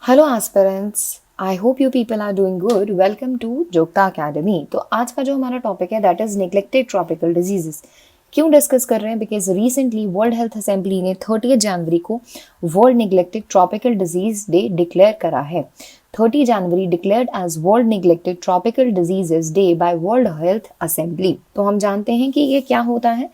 Hello aspirants, I hope you people are doing good. Welcome to Jogta academy. तो आज का जो हमारा टॉपिक है that is neglected tropical diseases. क्यों डिस्कस कर रहे हैं? Because recently world health assembly ने 30 जनवरी को world neglected tropical disease day declare करा है। 30 January declared as world neglected tropical diseases day by world health assembly. तो हम जानते हैं कि ये क्या होता है।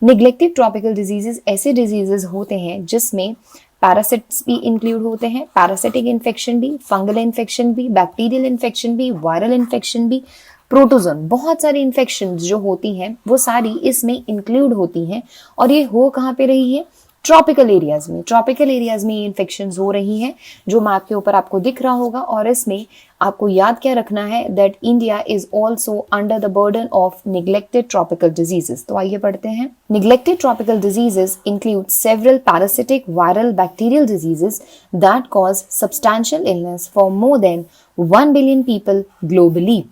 नेग्लेक्टेड ट्रॉपिकल डिजीजेस ऐसे डिजीजेस होते हैं जिसमें पैरासिट्स भी इंक्लूड होते हैं, पैरासिटिक इन्फेक्शन भी, फंगल इन्फेक्शन भी, बैक्टीरियल इन्फेक्शन भी, वायरल इन्फेक्शन भी, प्रोटोजोन, बहुत सारी इन्फेक्शन जो होती हैं वो सारी इसमें इंक्लूड होती हैं। और ये हो कहाँ पे रही है? ट्रॉपिकल एरियाज में। ट्रॉपिकल एरियाज में ये इन्फेक्शंस हो रही हैं जो मैप के ऊपर आपको दिख रहा होगा। और इसमें आपको याद क्या रखना है that India is also under the burden of neglected tropical diseases. तो आइए पढ़ते हैं। Neglected tropical diseases include several parasitic, viral, bacterial diseases that cause substantial illness for more than 1 billion people globally.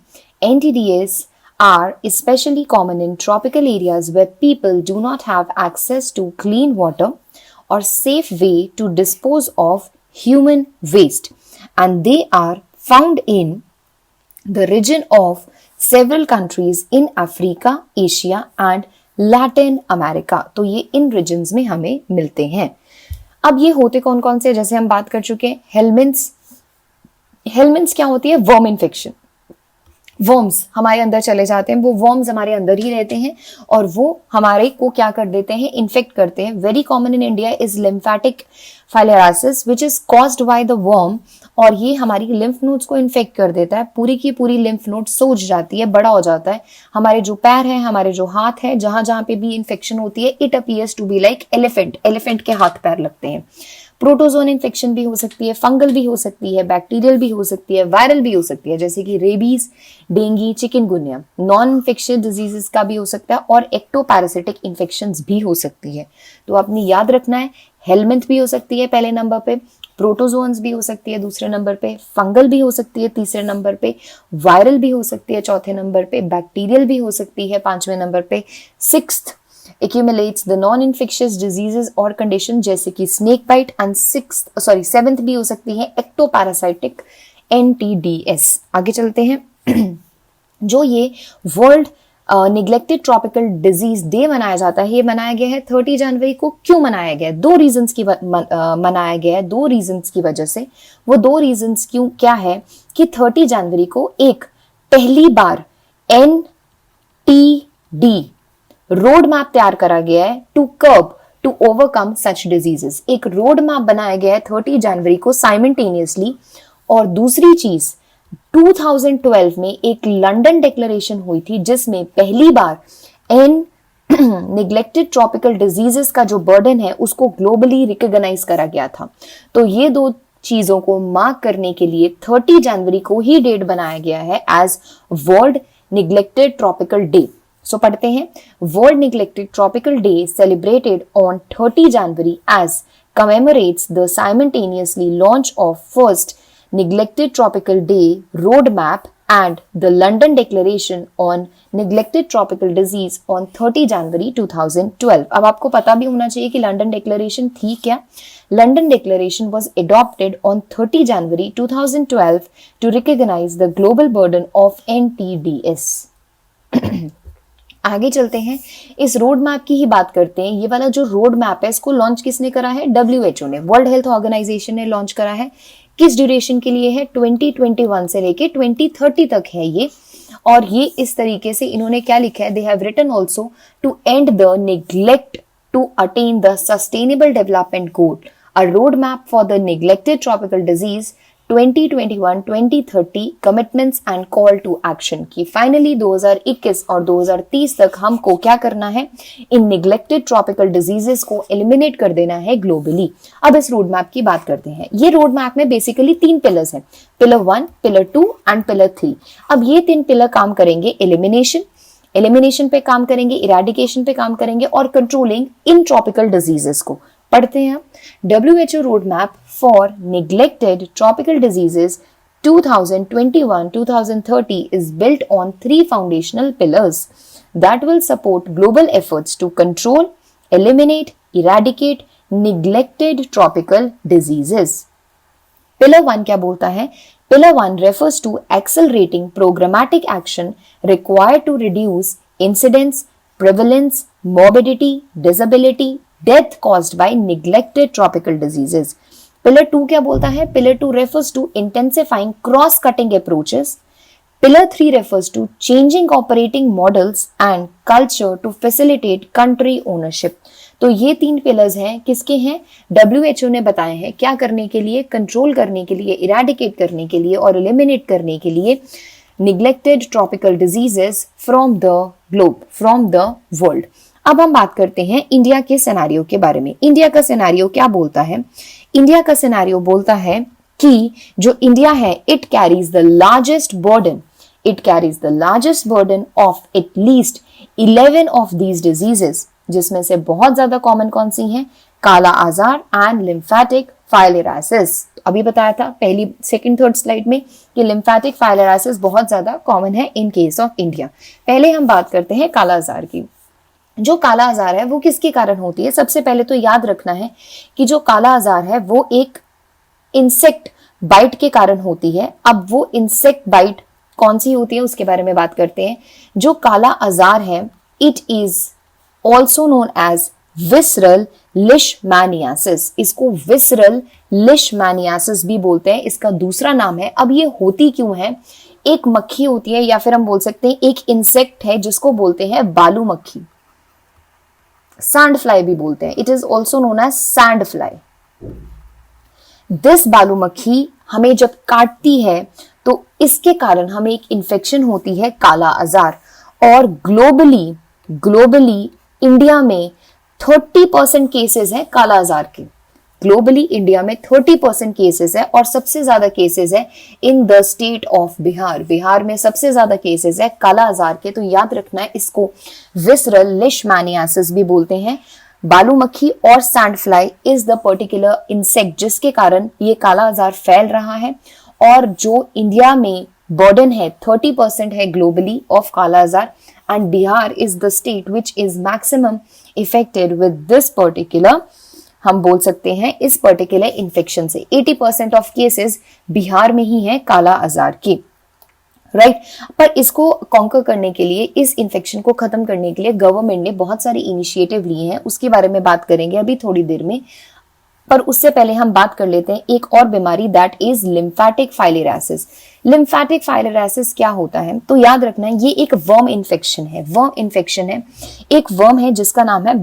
NTDs are especially common in tropical areas where people do not have access to clean water or safe way to dispose of human waste, and they are found in the region of several countries in Africa, Asia and Latin America. तो ये इन regions में हमें मिलते हैं। अब ये होते कौन कौन से? जैसे हम बात कर चुके हैं हेलमिंथ्स। हेलमिंथ्स क्या होती है? Worm infection. वर्म्स हमारे अंदर चले जाते हैं, वो वर्म्स हमारे अंदर ही रहते हैं और वो हमारे को क्या कर देते हैं? इन्फेक्ट करते हैं। Very common in India is lymphatic filariasis which is caused by the worm. और ये हमारी लिम्फ नोड्स को इन्फेक्ट कर देता है। पूरी की पूरी लिम्फ नोड सूज जाती है, बड़ा हो जाता है। हमारे जो पैर है, हमारे जो हाथ है, जहां जहां पे भी इन्फेक्शन होती है, it appears to be like elephant. Elephant के हाथ पैर लगते हैं। प्रोटोजोन इन्फेक्शन भी हो सकती है, फंगल भी हो सकती है, बैक्टीरियल भी हो सकती है, वायरल भी हो सकती है, जैसे कि rabies, dinghy, chikungunya. Non infectious diseases का भी हो सकता है और एक्टोपैरासिटिक इन्फेक्शंस भी हो सकती है। तो आपने याद रखना है, हेलमिंथ भी हो सकती है पहले नंबर पे, प्रोटोजोन्स भी हो सकती है दूसरे नंबर पे, फंगल भी हो सकती है तीसरे नंबर पे, वायरल भी हो सकती है चौथे नंबर पे, बैक्टीरियल भी हो सकती है पांचवें नंबर पे, sixth accumulates the non-infectious diseases और condition जैसे कि snake bite and seventh भी हो सकती है ectoparasitic NTDs। आगे चलते हैं। जो ये world neglected tropical disease day मनाया जाता है, ये मनाया गया है 30 जनवरी को। क्यों मनाया गया है? दो रीजंस की मनाया गया है, दो रीजंस की वजह से। वो दो रीजंस क्यों क्या है कि 30 जनवरी को एक पहली बार NTD रोड मैप तैयार करा गया है to curb to overcome such diseases. एक रोड मैप बनाया गया है 30 जनवरी को साइमल्टेनियसली। और दूसरी चीज 2012 में एक लंदन डिक्लेरेशन हुई थी जिसमें पहली बार निग्लेक्टेड ट्रॉपिकल डिजीजेस का जो बर्डन है उसको ग्लोबली रिकॉग्नाइज करा गया था। तो ये दो चीजों को मार्क करने के लिए 30 जनवरी को ही डेट बनाया गया है as world neglected tropical day. So पढ़ते हैं। World neglected tropical day celebrated on 30 January as commemorates the simultaneously launch of first neglected tropical day roadmap and the London Declaration on neglected tropical disease on 30 January 2012। अब आपको पता भी होना चाहिए कि London declaration थी क्या। London declaration was adopted on 30 January 2012 to recognize the global burden of NTDs। आगे चलते हैं, इस रोड मैप की ही बात करते हैं। ये वाला जो रोड मैप है इसको लॉन्च किसने करा है? WHO ने, वर्ल्ड हेल्थ ऑर्गेनाइजेशन ने लॉन्च करा है। किस ड्यूरेशन के लिए है? 2021 से लेके 2030 तक है ये। और ये इस तरीके से इन्होंने क्या लिखा है? They have written also to end the neglect to attain the sustainable development goal, a road map for the neglected tropical disease 2021-2030 commitments and call to action की फाइनली 2021 और 2030 तक हमको क्या करना है? इन निग्लेक्टेड ट्रॉपिकल डिजीजेस को eliminate कर देना है ग्लोबली। अब इस रोड मैप की बात करते हैं। ये रोड मैप में बेसिकली 3 पिलर्स हैं, पिलर 1, पिलर 2 एंड पिलर 3। अब ये 3 पिलर काम करेंगे एलिमिनेशन पे काम करेंगे, इरेडिकेशन पे काम करेंगे और कंट्रोलिंग इन ट्रॉपिकल डिजीजेस को। पढ़ते हैं। WHO road map for neglected tropical diseases 2021-2030 is built on 3 foundational pillars that will support global efforts to control, eliminate, eradicate neglected tropical diseases. Pillar 1 क्या बोलता है? Pillar 1 refers to accelerating programmatic action required to reduce incidence, prevalence, morbidity, disability, death caused by neglected tropical diseases. Pillar 2 क्या बोलता है? Pillar 2 refers to intensifying cross-cutting approaches. Pillar 3 refers to changing operating models and culture to facilitate country ownership. तो ये 3 pillars हैं, किसके हैं? WHO ने बताए हैं क्या करने के लिए? कंट्रोल करने के लिए, इरेडिकेट करने के लिए और एलिमिनेट करने के लिए neglected tropical diseases from the globe, from the world. अब हम बात करते हैं इंडिया के सिनेरियो के बारे में। इंडिया का सिनेरियो क्या बोलता है? इंडिया का सिनेरियो बोलता है कि जो इंडिया है, it carries the largest burden, it carries the largest burden of at least 11 of these diseases, जिसमें से बहुत ज्यादा कॉमन कौन सी हैं? काला आजार एंड लिम्फेटिक फाइलेराइसिस। अभी बताया था पहली सेकंड थर्ड स्लाइड में कि लिम्फेटिक फाइलेराइसिस बहुत ज्यादा कॉमन है इन केस ऑफ इंडिया। पहले हम बात करते हैं काला आजार की। जो काला आजार है वो किसके कारण होती है? सबसे पहले तो याद रखना है कि जो काला आजार है वो एक इंसेक्ट बाइट के कारण होती है। अब वो इंसेक्ट बाइट कौन सी होती है उसके बारे में बात करते हैं। जो काला आजार है, it is also known as visceral leishmaniasis. इसको विसरल लिशमैनियासिस भी बोलते हैं, इसका दूसरा नाम है। अब ये होती क्यों है? एक मक्खी होती है या फिर हम बोल सकते हैं एक इंसेक्ट है जिसको बोलते हैं बालू मक्खी, सैंड फ्लाई भी बोलते हैं। It is also known as sand fly. This बालू मक्खी हमें जब काटती है तो इसके कारण हमें एक इन्फेक्शन होती है काला आजार। और ग्लोबली इंडिया में 30% केसेस हैं काला आजार के। ग्लोबली इंडिया में 30% केसेस है और सबसे ज्यादा केसेस है in the state of Bihar. Bihar में सबसे ज्यादा केसेस है काला आजार के। तो याद रखना है, इसको विसरल लिशमैनियासिस भी बोलते हैं। बालू मक्खी और sand fly is the particular insect जिसके कारण ये काला आजार फैल रहा है। और जो इंडिया में बर्डन है 30% है ग्लोबली ऑफ काला आजार, and Bihar is the state which is maximum affected with this particular, हम बोल सकते हैं इस पर्टिकुलर इन्फेक्शन से। 80% ऑफ केसेस बिहार में ही है काला आजार की, राइट। पर इसको कॉन्कर करने के लिए, इस इन्फेक्शन को खत्म करने के लिए गवर्नमेंट ने बहुत सारे इनिशिएटिव लिए हैं, उसके बारे में बात करेंगे अभी थोड़ी देर में। पर उससे पहले हम बात कर लेते हैं एक और बीमारी, दैट इज लिम्फेटिक फाइलेराइसिस। लिम्फेटिक फाइलेराइसिस क्या होता है? तो याद रखना है ये एक वर्म इन्फेक्शन है। वर्म इन्फेक्शन है, एक वर्म है जिसका नाम है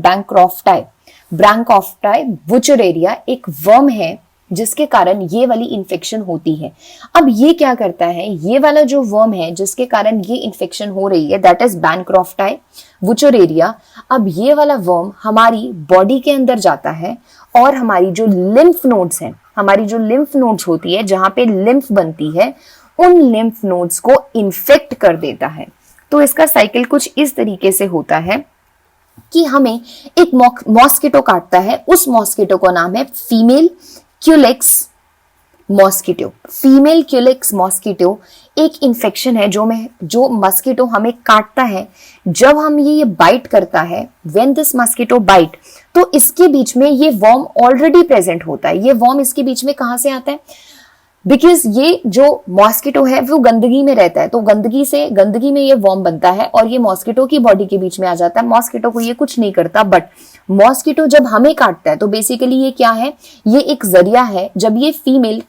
ब्रैंकोफ्टाई वुचरेरिया, एक वर्म है जिसके कारण ये वाली इन्फेक्शन होती है। अब ये क्या करता है? ये वाला जो वर्म है जिसके कारण ये इन्फेक्शन हो रही है, दैट इज ब्रैंकोफ्टाई वुचरेरिया। अब ये वाला वर्म हमारी बॉडी के अंदर जाता है और हमारी जो लिम्फ नोड्स हैं, हमारी जो लिम्फ नोड्स होती है जहां पे लिम्फ बनती है, उन लिम्फ नोड्स को इन्फेक्ट कर देता है। तो इसका साइकिल कुछ इस तरीके से होता है कि हमें एक मॉस्किटो काटता है, उस मॉस्किटो का नाम है female Culex mosquito. Female Culex mosquito एक इन्फेक्शन है जो मस्किटो हमें काटता है। जब हम ये बाइट करता है, व्हेन दिस मस्किटो बाइट, तो इसके बीच में ये वर्म ऑलरेडी प्रेजेंट होता है। ये वर्म इसके बीच में कहां से आता है? बिकॉज ये जो मॉस्किटो है वो गंदगी में रहता है, तो गंदगी में ये वर्म बनता है और ये मॉस्किटो की बॉडी के बीच में आ जाता है। मॉस्किटो को ये कुछ नहीं करता, बट मॉस्किटो जब हमें काटता है तो बेसिकली ये क्या है? ये एक जरिया है। जब ये फीमेल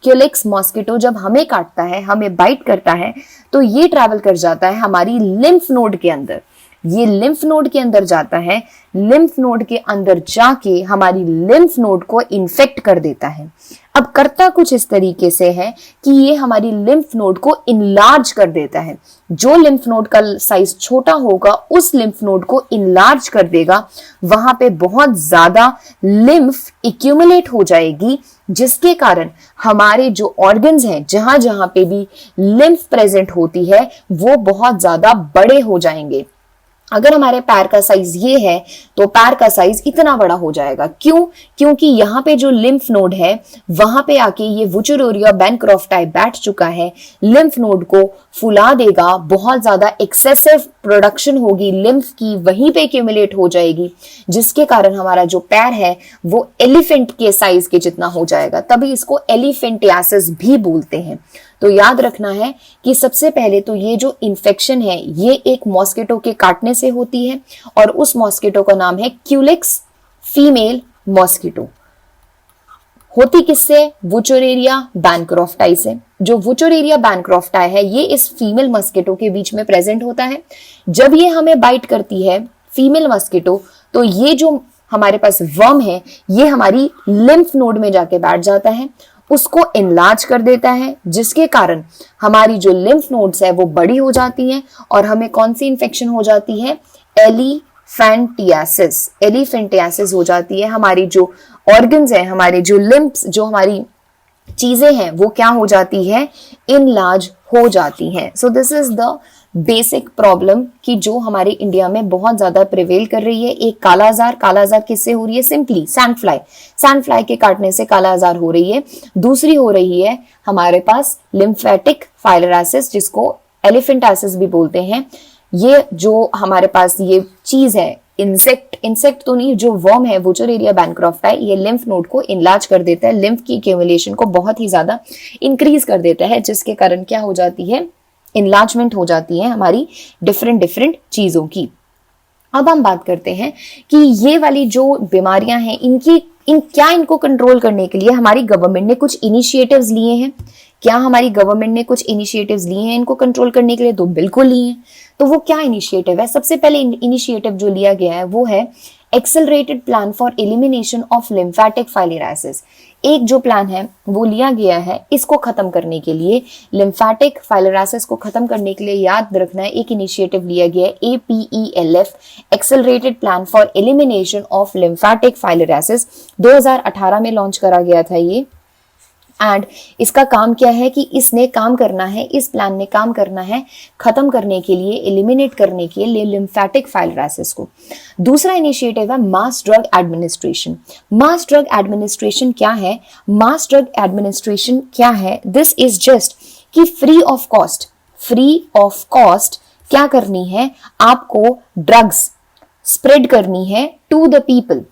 क्यूलेक्स मॉस्किटो जब हमें काटता है, हमें बाइट करता है, तो ये ट्रैवल कर जाता है हमारी लिम्फ नोड के अंदर। ये लिम्फ नोड के अंदर जाता है, लिम्फ नोड के अंदर जाके हमारी लिम्फ नोड को इन्फेक्ट कर देता है। अब करता कुछ इस तरीके से है कि ये हमारी लिम्फ नोड को इनलार्ज कर देता है। जो लिम्फ नोड का साइज छोटा होगा उस लिम्फ नोड को इनलार्ज कर देगा, वहां पे बहुत ज्यादा लिम्फ एक्यूमुलेट हो जाएगी, जिसके कारण हमारे जो ऑर्गन्स हैं, जहां जहां पे भी लिम्फ प्रेजेंट होती है, वो बहुत ज्यादा बड़े हो जाएंगे। अगर हमारे पैर का साइज ये है तो पैर का साइज इतना बड़ा हो जाएगा। क्यों? क्योंकि यहाँ पे जो लिम्फ नोड है वहां पे आके ये वुचेरेरिया बैनक्रॉफ्टाई बैठ चुका है, लिम्फ नोड को फुला देगा, बहुत ज्यादा एक्सेसिव प्रोडक्शन होगी लिम्फ की, वहीं पे एक्यूमुलेट हो जाएगी, जिसके कारण हमारा जो पैर है वो एलिफेंट के साइज के जितना हो जाएगा। तभी इसको एलिफेंटियासिस भी बोलते हैं। तो याद रखना है कि सबसे पहले तो ये जो इन्फेक्शन है ये एक मॉस्किटो के काटने से होती है और उस मॉस्किटो का नाम है क्यूलिक्स फीमेल मॉस्किटो। होती किससे? वुचेरेरिया बैनक्रॉफ्टाई से। जो वुचेरेरिया बैनक्रॉफ्टाई है ये इस फीमेल मॉस्किटो के बीच में प्रेजेंट होता है। जब ये हमें बाइट करती है फीमेल मॉस्किटो तो ये जो हमारे पास वर्म है ये हमारी लिम्फ नोड में जाके बैठ जाता है, उसको इनलार्ज कर देता है, जिसके कारण हमारी जो लिम्फ नोड्स है वो बड़ी हो जाती हैं और हमें कौन सी इंफेक्शन हो जाती है? एलिफेंटियासिस। एलिफेंटियासिस हो जाती है। हमारी जो ऑर्गन्स हैं, हमारे जो लिम्फ्स, जो हमारी चीजें हैं वो क्या हो जाती है? इनलार्ज हो जाती हैं। So this is the basic problem कि जो हमारे इंडिया में बहुत ज्यादा प्रिवेल कर रही है। एक कालाजार, कालाजार किससे हो रही है? Simply sand fly, sand fly के काटने से कालाजार हो रही है। दूसरी हो रही है हमारे पास लिम्फेटिक फाइलराइसिस, जिसको एलिफेंटाइसिस भी बोलते हैं। ये जो हमारे पास ये चीज है, इंसेक्ट तो नहीं, जो वर्म है वुचेरेरिया बैनक्रॉफ्टाई, ये लिम्फ नोड को इनलार्ज कर देता है, लिम्फ की एक्यूमुलेशन को बहुत ही ज्यादा इंक्रीज कर देता है, जिसके कारण क्या हो जाती है? इनलार्जमेंट हो जाती है हमारी डिफरेंट चीजों की। अब हम बात करते हैं कि ये वाली जो बीमारियां हैं इनको कंट्रोल करने के लिए हमारी गवर्नमेंट ने कुछ इनिशिएटिव्स लिए हैं। क्या हमारी गवर्नमेंट ने कुछ इनिशिएटिव्स लिए हैं इनको कंट्रोल करने के लिए? तो बिल्कुल लिए हैं। तो वो क्या इनिशिएटिव है? सबसे पहले इनिशिएटिव जो लिया गया है वो है accelerated plan for elimination of lymphatic filariasis. एक जो प्लान है वो लिया गया है इसको खत्म करने के लिए, लिम्फेटिक फाइलराइसिस को खत्म करने के लिए याद रखना है एक इनिशिएटिव लिया गया है APELF, accelerated plan for elimination of lymphatic filariasis. 2018 में लॉन्च करा गया था ये। एंड इसका काम क्या है कि इसने काम करना है, इस प्लान ने काम करना है खत्म करने के लिए, एलिमिनेट करने के लिए लिम्फेटिक फाइलराइसिस को। दूसरा इनिशिएटिव है मास ड्रग एडमिनिस्ट्रेशन। मास ड्रग एडमिनिस्ट्रेशन क्या है? मास ड्रग एडमिनिस्ट्रेशन क्या है? दिस इज जस्ट कि फ्री ऑफ कॉस्ट क्या करनी है? आपको ड्रग्स स्प्रेड करनी है टू द पीपल।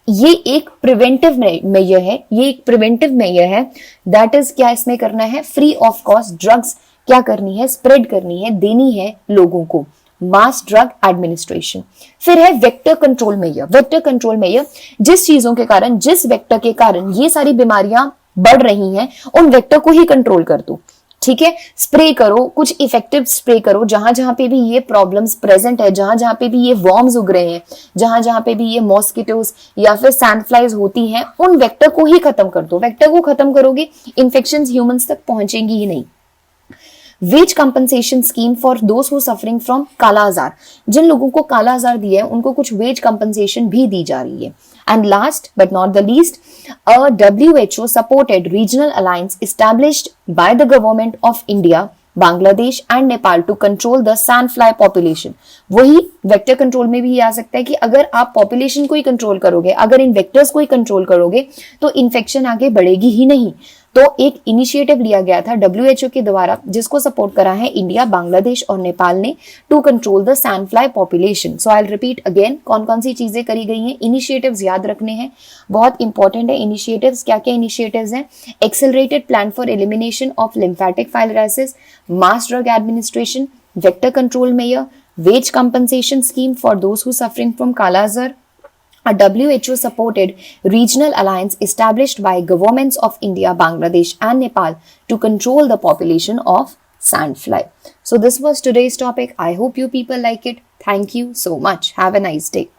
ये एक प्रिवेंटिव मेजर है, दैट इज क्या इसमें करना है? फ्री ऑफ कॉस्ट ड्रग्स क्या करनी है? स्प्रेड करनी है, देनी है लोगों को। मास ड्रग एडमिनिस्ट्रेशन। फिर है vector control major. Vector control major, जिस चीजों के कारण, जिस वेक्टर के कारण ये सारी बीमारियां बढ़ रही हैं उन वेक्टर को ही कंट्रोल कर दो। ठीक है, स्प्रे करो, कुछ इफेक्टिव स्प्रे करो जहां जहां पे भी ये प्रॉब्लम्स प्रेजेंट है, जहां जहां पे भी ये वॉर्म्स उग रहे हैं, जहां जहां पे भी ये मॉस्किटोज या फिर सैंडफ्लाइज होती हैं, उन वेक्टर को ही खत्म कर दो। वेक्टर को खत्म करोगे इन्फेक्शंस ह्यूमंस तक पहुंचेंगी ही नहीं। Wage compensation scheme for those who suffering from kala azar. जिन लोगों को काला आजार दिया है उनको कुछ वेज कंपनसेशन भी दी जा रही है। And last but not the least, a WHO supported regional alliance established by the government of India, Bangladesh and Nepal to control the sandfly population. वही वेक्टर कंट्रोल में भी आ सकता है कि अगर आप पॉपुलेशन को ही कंट्रोल करोगे, अगर इन वेक्टर्स को ही कंट्रोल करोगे तो इन्फेक्शन आगे बढ़ेगी ही नहीं। तो एक इनिशिएटिव लिया गया था WHO के द्वारा, जिसको सपोर्ट करा है इंडिया, बांग्लादेश और नेपाल ने, to control the sandfly population. So I will repeat again, कौन कौन सी चीजें करी गई हैं। इनिशिएटिव्स याद रखने हैं, बहुत इंपॉर्टेंट है इनिशिएटिव्स। क्या क्या इनिशिएटिव्स हैं? Accelerated plan for elimination of lymphatic filariasis, mass drug administration, vector control measure, wage compensation scheme for those who suffering from Kala Azar, a WHO supported regional alliance established by governments of India, Bangladesh and Nepal to control the population of sandfly. So this was today's topic. I hope you people like it. Thank you so much. Have a nice day.